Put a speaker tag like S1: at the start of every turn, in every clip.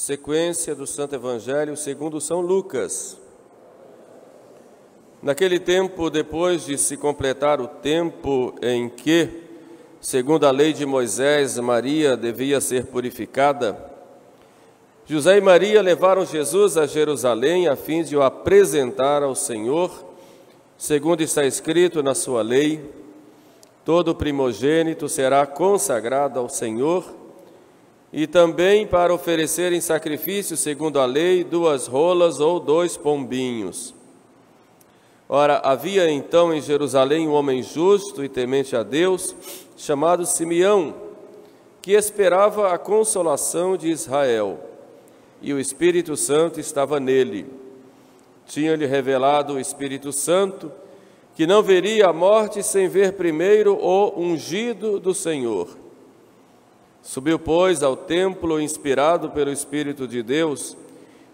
S1: Sequência do Santo Evangelho segundo São Lucas. Naquele tempo, depois de se completar o tempo em que, segundo a lei de Moisés, Maria devia ser purificada, José e Maria levaram Jesus a Jerusalém a fim de o apresentar ao Senhor, segundo está escrito na sua lei: todo primogênito será consagrado ao Senhor, e também para oferecer em sacrifício, segundo a lei, 2 rolas ou 2 pombinhos. Ora, havia então em Jerusalém um homem justo e temente a Deus, chamado Simeão, que esperava a consolação de Israel, e o Espírito Santo estava nele. Tinha-lhe revelado o Espírito Santo que não veria a morte sem ver primeiro o ungido do Senhor. Subiu, pois, ao templo inspirado pelo Espírito de Deus,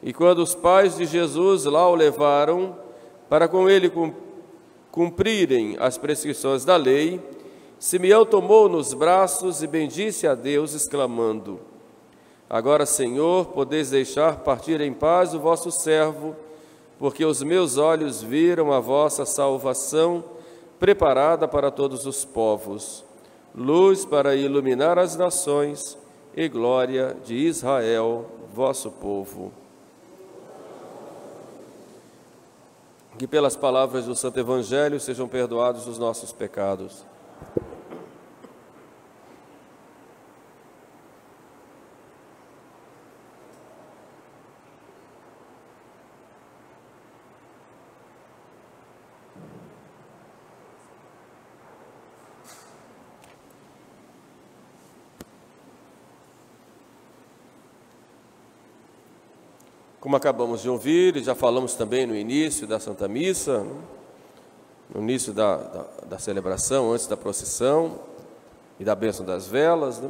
S1: e quando os pais de Jesus lá o levaram para com ele cumprirem as prescrições da lei, Simeão tomou nos braços e bendisse a Deus, exclamando: agora, Senhor, podeis deixar partir em paz o vosso servo, porque os meus olhos viram a vossa salvação, preparada para todos os povos, luz para iluminar as nações e glória de Israel, vosso povo. Que pelas palavras do Santo Evangelho sejam perdoados os nossos pecados. Como acabamos de ouvir, e já falamos também no início da Santa Missa, no início da celebração, antes da procissão e da bênção das velas,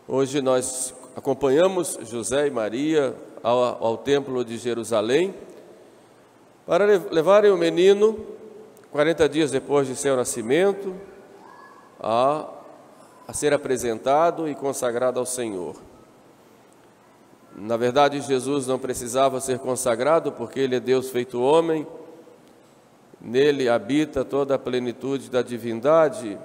S1: hoje nós acompanhamos José e Maria ao Templo de Jerusalém para levarem o menino, 40 dias depois de seu nascimento, a ser apresentado e consagrado ao Senhor. Na verdade, Jesus não precisava ser consagrado, porque Ele é Deus feito homem, nele habita toda a plenitude da divindade.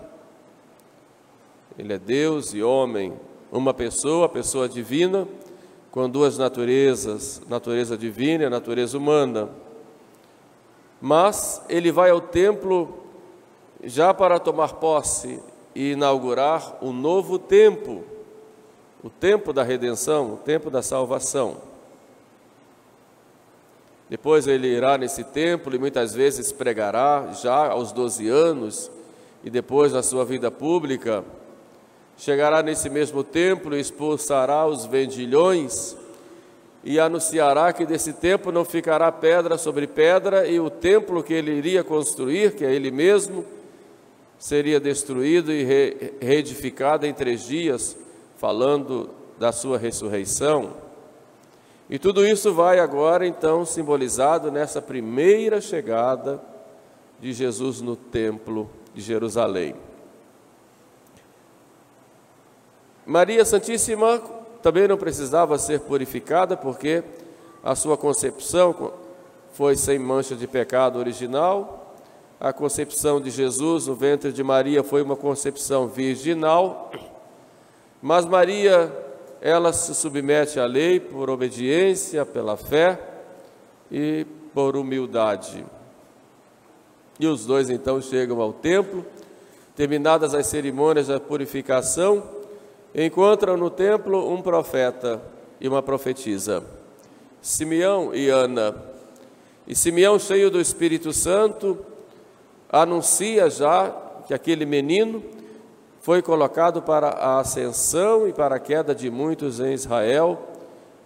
S1: Ele é Deus e homem, uma pessoa, a pessoa divina, com 2 naturezas, natureza divina e a natureza humana. Mas Ele vai ao templo já para tomar posse e inaugurar um novo tempo, o tempo da redenção, o tempo da salvação. Depois ele irá nesse templo e muitas vezes pregará, já aos 12 anos, e depois na sua vida pública, chegará nesse mesmo templo e expulsará os vendilhões e anunciará que desse templo não ficará pedra sobre pedra, e o templo que ele iria construir, que é ele mesmo, seria destruído e reedificado em 3 dias, falando da sua ressurreição. E tudo isso vai agora, então, simbolizado nessa primeira chegada de Jesus no Templo de Jerusalém. Maria Santíssima também não precisava ser purificada, porque a sua concepção foi sem mancha de pecado original. A concepção de Jesus no ventre de Maria foi uma concepção virginal. Mas Maria, ela se submete à lei por obediência, pela fé e por humildade. E os dois então chegam ao templo, terminadas as cerimônias da purificação, encontram no templo um profeta e uma profetisa, Simeão e Ana. E Simeão, cheio do Espírito Santo, anuncia já que aquele menino foi colocado para a ascensão e para a queda de muitos em Israel,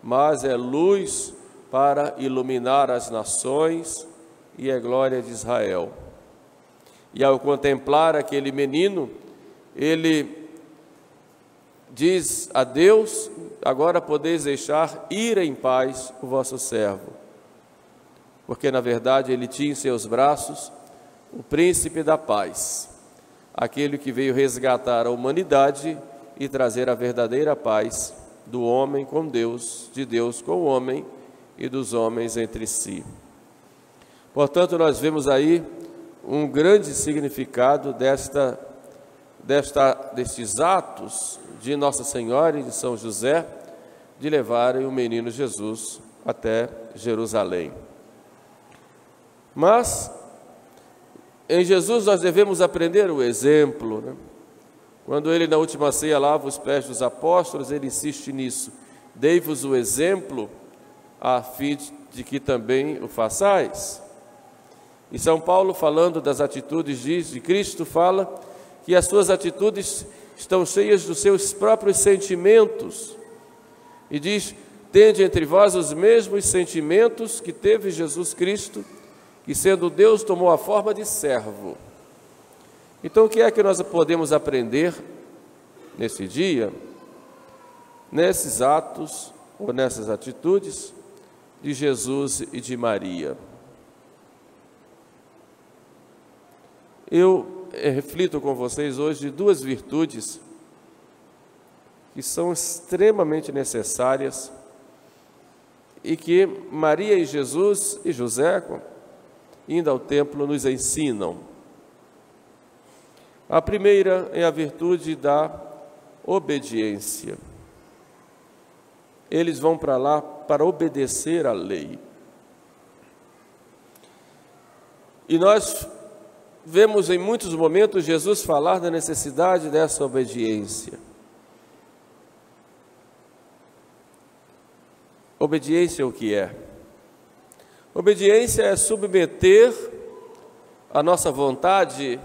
S1: mas é luz para iluminar as nações e é glória de Israel. E ao contemplar aquele menino, ele diz a Deus: agora podeis deixar ir em paz o vosso servo. Porque na verdade ele tinha em seus braços o príncipe da paz, aquele que veio resgatar a humanidade e trazer a verdadeira paz do homem com Deus, de Deus com o homem e dos homens entre si. Portanto, nós vemos aí um grande significado destes atos de Nossa Senhora e de São José de levarem o menino Jesus até Jerusalém. Mas em Jesus nós devemos aprender o exemplo, né? Quando ele na última ceia lava os pés dos apóstolos, ele insiste nisso: dei-vos o exemplo a fim de que também o façais. E São Paulo, falando das atitudes de Cristo, fala que as suas atitudes estão cheias dos seus próprios sentimentos. E diz: tende entre vós os mesmos sentimentos que teve Jesus Cristo, que sendo Deus tomou a forma de servo. Então, o que é que nós podemos aprender nesse dia, nesses atos ou nessas atitudes de Jesus e de Maria? Eu reflito com vocês hoje duas virtudes que são extremamente necessárias e que Maria e Jesus e José, indo ao templo, nos ensinam. A primeira é a virtude da obediência. Eles vão para lá para obedecer à lei. E nós vemos em muitos momentos Jesus falar da necessidade dessa obediência. Obediência é o que é? Obediência é submeter a nossa vontade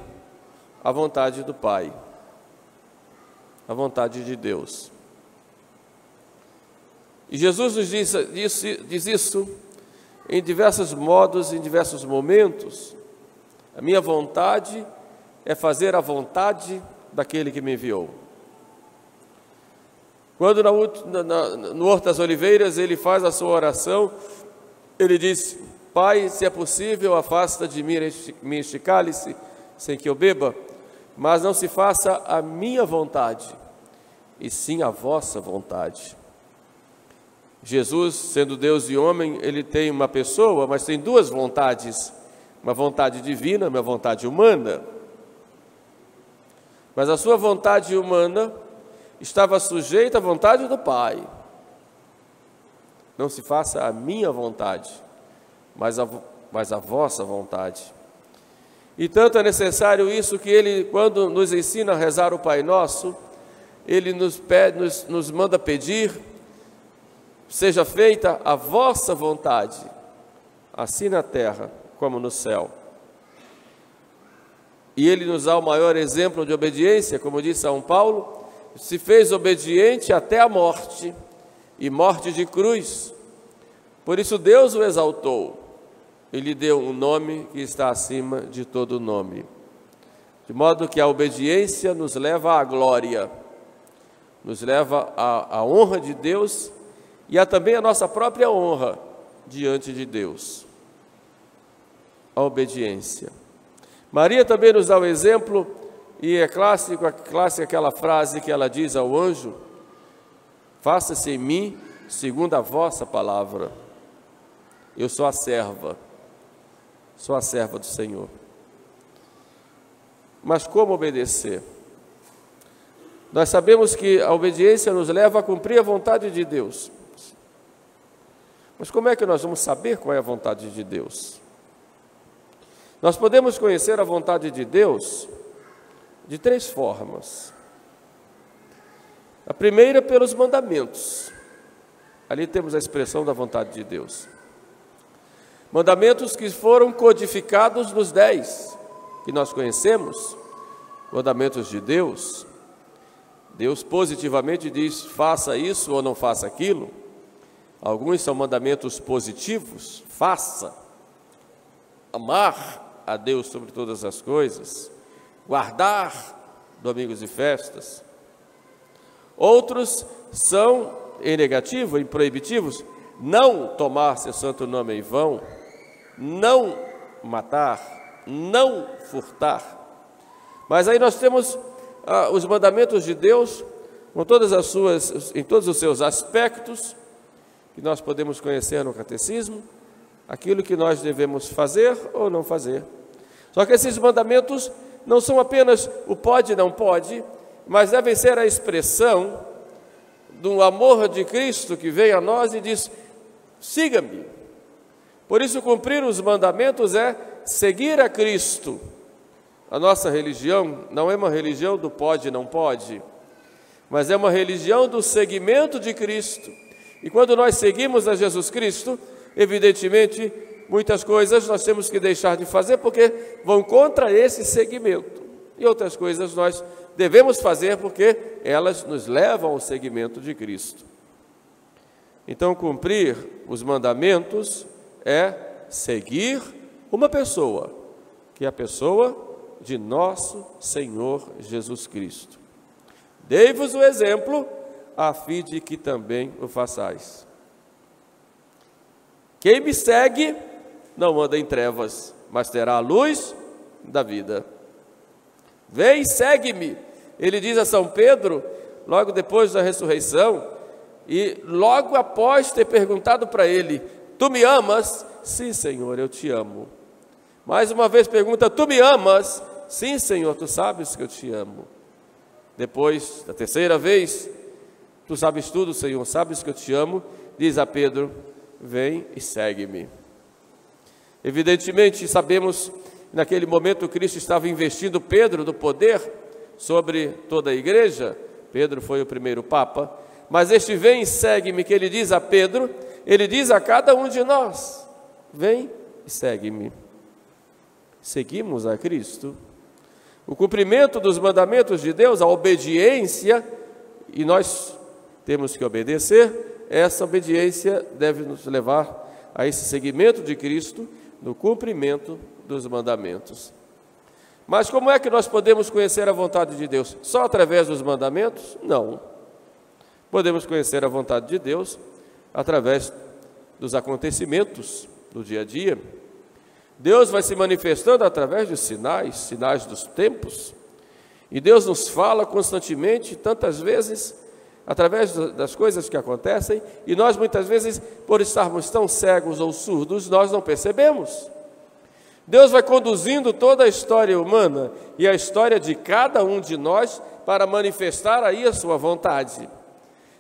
S1: à vontade do Pai, à vontade de Deus. E Jesus nos diz isso em diversos modos, em diversos momentos. A minha vontade é fazer a vontade daquele que me enviou. Quando no Horto das Oliveiras ele faz a sua oração, ele diz: Pai, se é possível, afasta de mim este cálice, sem que eu beba, mas não se faça a minha vontade, e sim a vossa vontade. Jesus, sendo Deus e homem, ele tem uma pessoa, mas tem duas vontades, uma vontade divina, uma vontade humana. Mas a sua vontade humana estava sujeita à vontade do Pai. Não se faça a minha vontade, mas a vossa vontade. E tanto é necessário isso que ele, quando nos ensina a rezar o Pai Nosso, ele nos manda pedir: seja feita a vossa vontade, assim na terra como no céu. E ele nos dá o maior exemplo de obediência, como diz São Paulo: se fez obediente até a morte, e morte de cruz. Por isso Deus o exaltou e lhe deu um nome que está acima de todo nome. De modo que a obediência nos leva à glória, nos leva à honra de Deus e também a nossa própria honra diante de Deus. A obediência. Maria também nos dá o exemplo, e é clássica aquela frase que ela diz ao anjo: faça-se em mim segundo a vossa palavra. Eu sou a serva do Senhor. Mas como obedecer? Nós sabemos que a obediência nos leva a cumprir a vontade de Deus. Mas como é que nós vamos saber qual é a vontade de Deus? Nós podemos conhecer a vontade de Deus de três formas. A primeira, pelos mandamentos. Ali temos a expressão da vontade de Deus. Mandamentos que foram codificados nos 10 que nós conhecemos, mandamentos de Deus. Deus positivamente diz: faça isso ou não faça aquilo. Alguns são mandamentos positivos: faça, amar a Deus sobre todas as coisas, guardar domingos e festas. Outros são em negativo, em proibitivos: não tomar seu santo nome em vão, não matar, não furtar. Mas aí nós temos os mandamentos de Deus com em todos os seus aspectos, que nós podemos conhecer no catecismo, aquilo que nós devemos fazer ou não fazer. Só que esses mandamentos não são apenas o pode e não pode, mas devem ser a expressão do amor de Cristo que vem a nós e diz: siga-me. Por isso, cumprir os mandamentos é seguir a Cristo. A nossa religião não é uma religião do pode e não pode, mas é uma religião do seguimento de Cristo. E quando nós seguimos a Jesus Cristo, evidentemente, muitas coisas nós temos que deixar de fazer porque vão contra esse seguimento. E outras coisas nós devemos fazer porque elas nos levam ao seguimento de Cristo. Então, cumprir os mandamentos é seguir uma pessoa, que é a pessoa de nosso Senhor Jesus Cristo. Dei-vos o exemplo, a fim de que também o façais. Quem me segue não anda em trevas, mas terá a luz da vida. Vem e segue-me. Ele diz a São Pedro, logo depois da ressurreição, e logo após ter perguntado para ele: tu me amas? Sim, Senhor, eu te amo. Mais uma vez pergunta: tu me amas? Sim, Senhor, tu sabes que eu te amo. Depois, da terceira vez: tu sabes tudo, Senhor, sabes que eu te amo. Diz a Pedro: vem e segue-me. Evidentemente, sabemos que naquele momento Cristo estava investindo Pedro do poder sobre toda a igreja. Pedro foi o primeiro Papa. Mas este vem e segue-me que ele diz a Pedro, ele diz a cada um de nós: vem e segue-me. Seguimos a Cristo. O cumprimento dos mandamentos de Deus, a obediência, e nós temos que obedecer, essa obediência deve nos levar a esse seguimento de Cristo, no cumprimento dos mandamentos. Mas como é que nós podemos conhecer a vontade de Deus? Só através dos mandamentos? Não. Podemos conhecer a vontade de Deus através dos acontecimentos do dia a dia. Deus vai se manifestando através de sinais dos tempos. E Deus nos fala constantemente, tantas vezes, através das coisas que acontecem, e nós muitas vezes, por estarmos tão cegos ou surdos, nós não percebemos. Deus vai conduzindo toda a história humana e a história de cada um de nós para manifestar aí a sua vontade.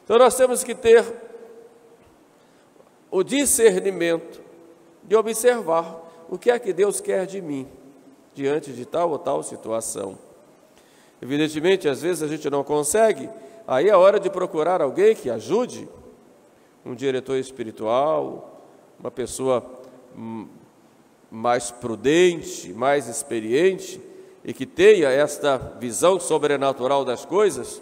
S1: Então nós temos que ter o discernimento de observar o que é que Deus quer de mim diante de tal ou tal situação. Evidentemente, às vezes a gente não consegue, aí é hora de procurar alguém que ajude, um diretor espiritual, uma pessoa mais prudente, mais experiente e que tenha esta visão sobrenatural das coisas,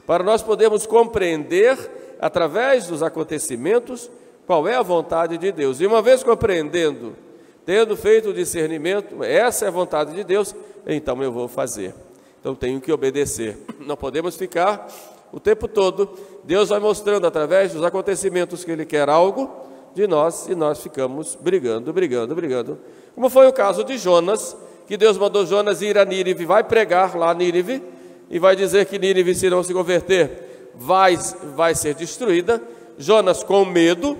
S1: para nós podermos compreender, através dos acontecimentos, qual é a vontade de Deus. E uma vez compreendendo, tendo feito o discernimento, essa é a vontade de Deus, então eu vou fazer. Então tenho que obedecer. Não podemos ficar o tempo todo. Deus vai mostrando através dos acontecimentos que Ele quer algo de nós e nós ficamos brigando. Como foi o caso de Jonas, que Deus mandou Jonas ir a Nínive, vai pregar lá a Nínive e vai dizer que Nínive, se não se converter, vai ser destruída. Jonas, com medo,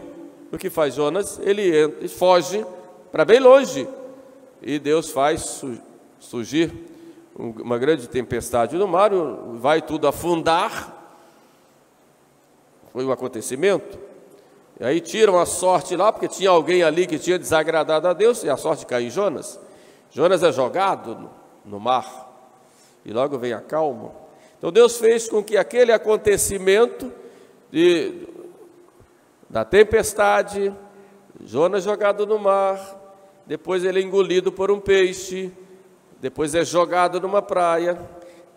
S1: o que faz Jonas? Ele foge para bem longe e Deus faz surgir uma grande tempestade no mar, vai tudo afundar. Foi um acontecimento. E aí tiram a sorte lá, porque tinha alguém ali que tinha desagradado a Deus, e a sorte cai em Jonas. Jonas é jogado no mar, e logo vem a calma. Então Deus fez com que aquele acontecimento da tempestade, Jonas jogado no mar, depois ele é engolido por um peixe, depois é jogado numa praia.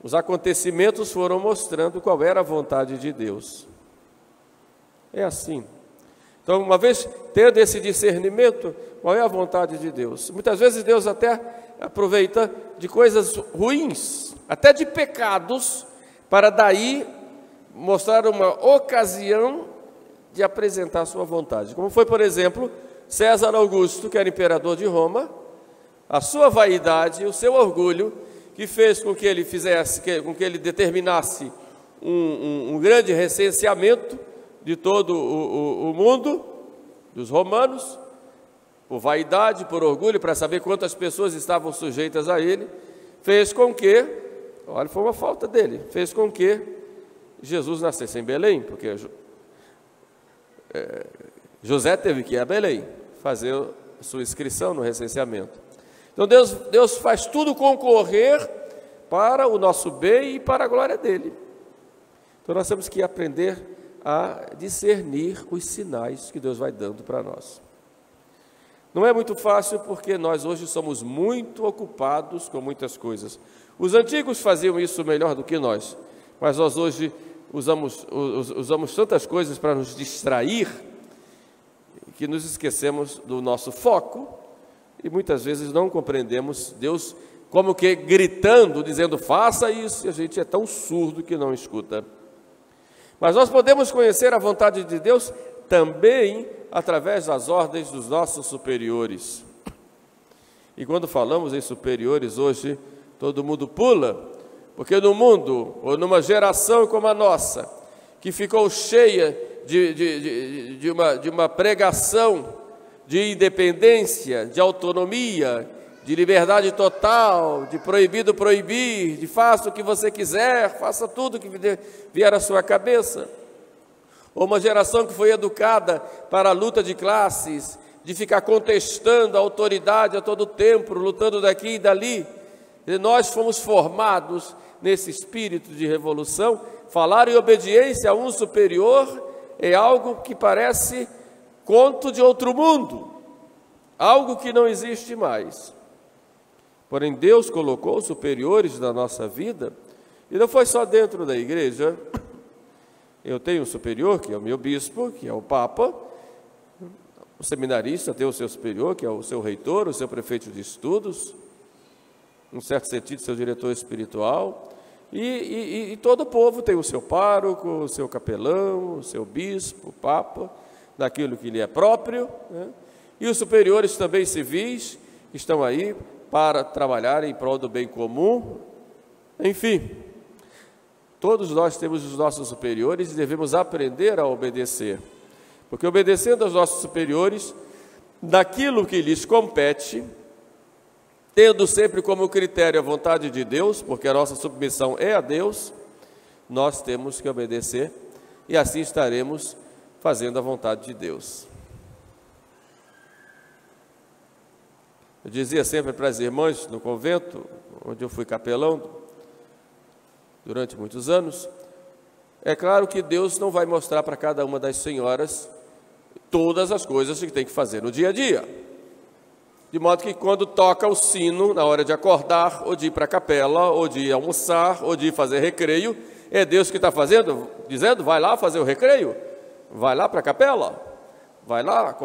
S1: Os acontecimentos foram mostrando qual era a vontade de Deus. É assim. Então, uma vez tendo esse discernimento, qual é a vontade de Deus? Muitas vezes Deus até aproveita de coisas ruins, até de pecados, para daí mostrar uma ocasião de apresentar a sua vontade. Como foi, por exemplo, César Augusto, que era imperador de Roma, a sua vaidade, o seu orgulho, que fez com que ele determinasse um grande recenseamento de todo o mundo, dos romanos, por vaidade, por orgulho, para saber quantas pessoas estavam sujeitas a ele, fez com que, olha, foi uma falta dele, fez com que Jesus nascesse em Belém, porque José teve que ir a Belém fazer a sua inscrição no recenseamento. Então Deus faz tudo concorrer para o nosso bem e para a glória dele. Então nós temos que aprender a discernir os sinais que Deus vai dando para nós. Não é muito fácil porque nós hoje somos muito ocupados com muitas coisas. Os antigos faziam isso melhor do que nós, mas nós hoje usamos tantas coisas para nos distrair que nos esquecemos do nosso foco e muitas vezes não compreendemos Deus como que gritando, dizendo faça isso, e a gente é tão surdo que não escuta. Mas nós podemos conhecer a vontade de Deus também através das ordens dos nossos superiores. E quando falamos em superiores hoje, todo mundo pula, porque no mundo, ou numa geração como a nossa, que ficou cheia de uma pregação de independência, de autonomia, de liberdade total, de proibido proibir, de faça o que você quiser, faça tudo que vier à sua cabeça. Ou uma geração que foi educada para a luta de classes, de ficar contestando a autoridade a todo tempo, lutando daqui e dali. E nós fomos formados nesse espírito de revolução. Falar em obediência a um superior é algo que parece conto de outro mundo, algo que não existe mais. Porém, Deus colocou os superiores da nossa vida, e não foi só dentro da igreja. Eu tenho um superior, que é o meu bispo, que é o Papa. O seminarista tem o seu superior, que é o seu reitor, o seu prefeito de estudos, em certo sentido, seu diretor espiritual. E todo o povo tem o seu pároco, o seu capelão, o seu bispo, o Papa, daquilo que lhe é próprio, né? E os superiores também civis, que estão aí para trabalhar em prol do bem comum. Enfim, todos nós temos os nossos superiores e devemos aprender a obedecer, porque obedecendo aos nossos superiores, daquilo que lhes compete, tendo sempre como critério a vontade de Deus, porque a nossa submissão é a Deus, nós temos que obedecer e assim estaremos fazendo a vontade de Deus. Eu dizia sempre para as irmãs no convento, onde eu fui capelão durante muitos anos, é claro que Deus não vai mostrar para cada uma das senhoras todas as coisas que tem que fazer no dia a dia. De modo que quando toca o sino, na hora de acordar, ou de ir para a capela, ou de ir almoçar, ou de ir fazer recreio, é Deus que está fazendo, dizendo, vai lá fazer o recreio, vai lá para a capela, vai lá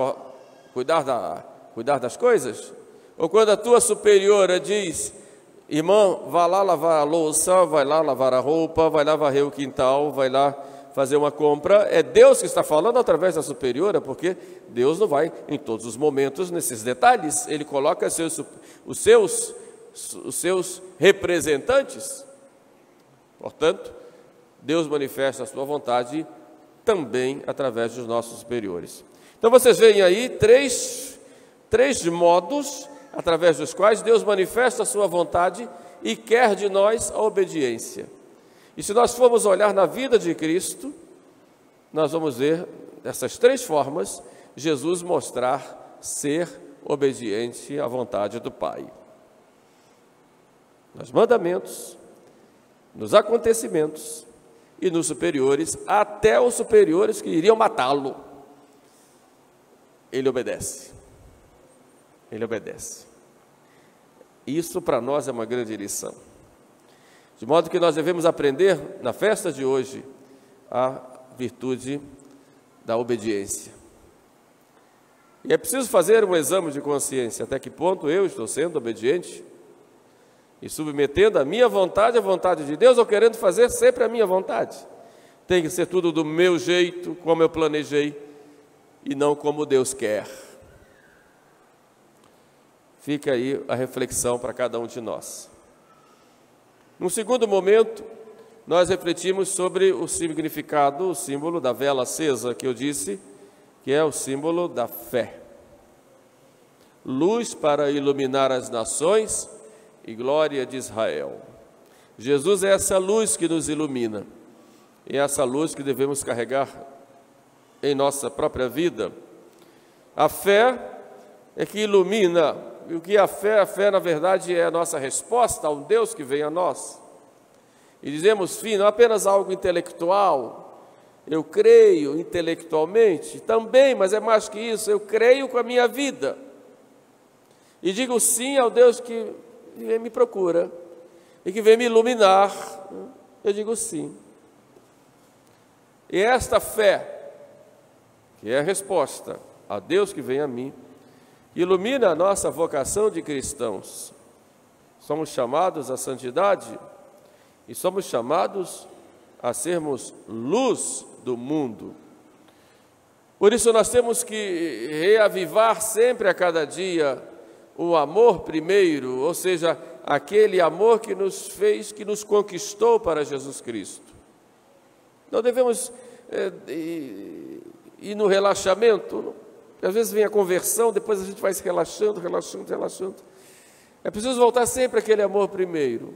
S1: cuidar das coisas. Ou quando a tua superiora diz, irmã, vá lá lavar a louça, vai lá lavar a roupa, vai lá varrer o quintal, vai lá fazer uma compra, é Deus que está falando através da superiora, porque Deus não vai em todos os momentos nesses detalhes, Ele coloca os seus representantes. Portanto, Deus manifesta a sua vontade também através dos nossos superiores. Então vocês veem aí três modos através dos quais Deus manifesta a sua vontade e quer de nós a obediência. E se nós formos olhar na vida de Cristo, nós vamos ver dessas três formas Jesus mostrar ser obediente à vontade do Pai. Nos mandamentos, nos acontecimentos e nos superiores, até os superiores que iriam matá-lo, ele obedece. Ele obedece. Isso para nós é uma grande lição. De modo que nós devemos aprender na festa de hoje a virtude da obediência. E é preciso fazer um exame de consciência, até que ponto eu estou sendo obediente e submetendo a minha vontade à vontade de Deus, ou querendo fazer sempre a minha vontade. Tem que ser tudo do meu jeito, como eu planejei, e não como Deus quer. Fica aí a reflexão para cada um de nós. Num segundo momento, nós refletimos sobre o significado, o símbolo da vela acesa, que eu disse, que é o símbolo da fé. Luz para iluminar as nações e glória de Israel. Jesus é essa luz que nos ilumina, e é essa luz que devemos carregar em nossa própria vida. A fé é que ilumina, e o que é a fé? A fé, na verdade, é a nossa resposta a um Deus que vem a nós. E dizemos, não apenas algo intelectual, eu creio intelectualmente, também, mas é mais que isso, eu creio com a minha vida. E digo sim ao Deus que me procura e que vem me iluminar, eu digo sim. E esta fé, que é a resposta a Deus que vem a mim, ilumina a nossa vocação de cristãos. Somos chamados à santidade e somos chamados a sermos luz do mundo. Por isso nós temos que reavivar sempre a cada dia o amor primeiro, ou seja, aquele amor que nos fez, que nos conquistou para Jesus Cristo. Não devemos ir no relaxamento, às vezes vem a conversão, depois a gente vai se relaxando. É preciso voltar sempre àquele amor primeiro.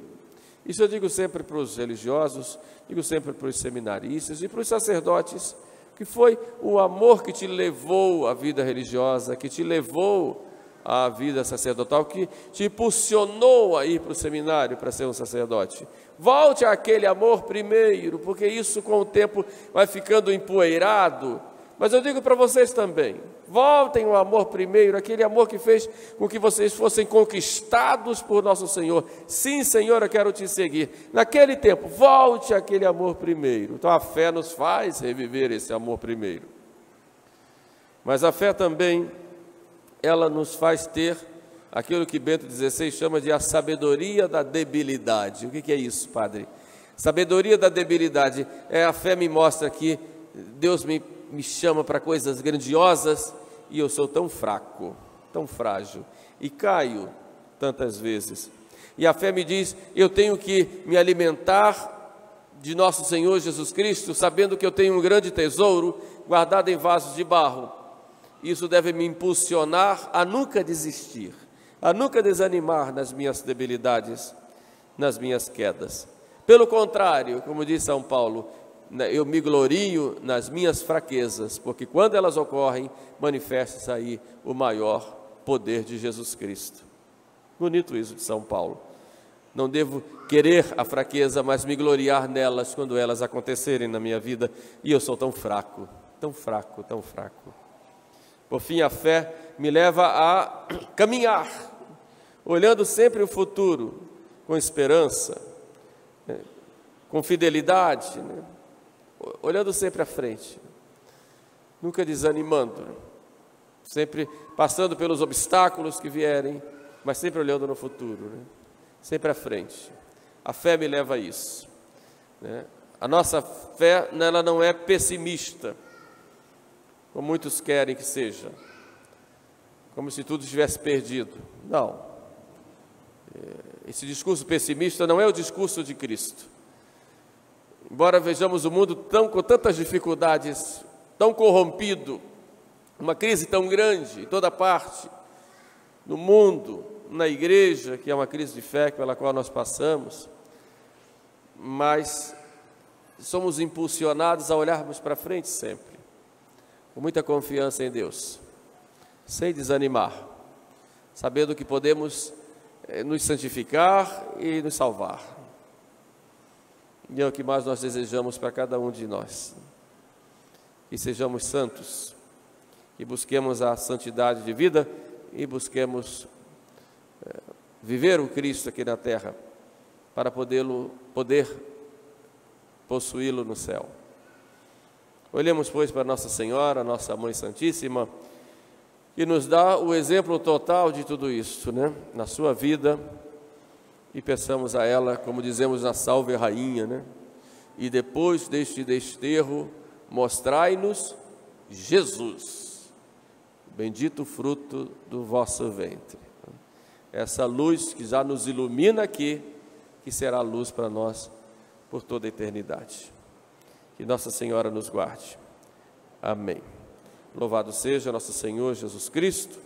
S1: Isso eu digo sempre para os religiosos, digo sempre para os seminaristas e para os sacerdotes, que foi o amor que te levou à vida religiosa, que te levou à vida sacerdotal, que te impulsionou a ir para o seminário para ser um sacerdote. Volte àquele amor primeiro, porque isso com o tempo vai ficando empoeirado. Mas eu digo para vocês também, voltem ao amor primeiro, aquele amor que fez com que vocês fossem conquistados por nosso Senhor. Sim, Senhor, eu quero te seguir. Naquele tempo, volte àquele amor primeiro. Então a fé nos faz reviver esse amor primeiro. Mas a fé também, ela nos faz ter aquilo que Bento XVI chama de a sabedoria da debilidade. O que é isso, padre? Sabedoria da debilidade. A fé me mostra que Deus me chama para coisas grandiosas e eu sou tão fraco, tão frágil e caio tantas vezes. E a fé me diz, eu tenho que me alimentar de nosso Senhor Jesus Cristo, sabendo que eu tenho um grande tesouro guardado em vasos de barro. Isso deve me impulsionar a nunca desistir, a nunca desanimar nas minhas debilidades, nas minhas quedas. Pelo contrário, como diz São Paulo, eu me glorio nas minhas fraquezas, porque quando elas ocorrem, manifesta-se aí o maior poder de Jesus Cristo. Bonito isso de São Paulo. Não devo querer a fraqueza, mas me gloriar nelas quando elas acontecerem na minha vida. E eu sou tão fraco, tão fraco, tão fraco. Por fim, a fé me leva a caminhar, olhando sempre o futuro, com esperança, com fidelidade, olhando sempre à frente, nunca desanimando, sempre passando pelos obstáculos que vierem, mas sempre olhando no futuro, sempre à frente. A fé me leva a isso. A nossa fé, ela não é pessimista, como muitos querem que seja, como se tudo estivesse perdido. Não. Esse discurso pessimista não é o discurso de Cristo. Embora vejamos o mundo com tantas dificuldades, tão corrompido, uma crise tão grande em toda parte, no mundo, na igreja, que é uma crise de fé pela qual nós passamos, mas somos impulsionados a olharmos para frente sempre, com muita confiança em Deus, sem desanimar, sabendo que podemos nos santificar e nos salvar. E é o que mais nós desejamos para cada um de nós, que sejamos santos, que busquemos a santidade de vida e busquemos viver o Cristo aqui na terra, para poder possuí-lo no céu. Olhemos, pois, para Nossa Senhora, Nossa Mãe Santíssima, que nos dá o exemplo total de tudo isso, na sua vida, e peçamos a ela, como dizemos na Salve Rainha, e depois deste desterro, mostrai-nos Jesus, bendito fruto do vosso ventre. Essa luz que já nos ilumina aqui, que será luz para nós por toda a eternidade. Que Nossa Senhora nos guarde. Amém. Louvado seja nosso Senhor Jesus Cristo.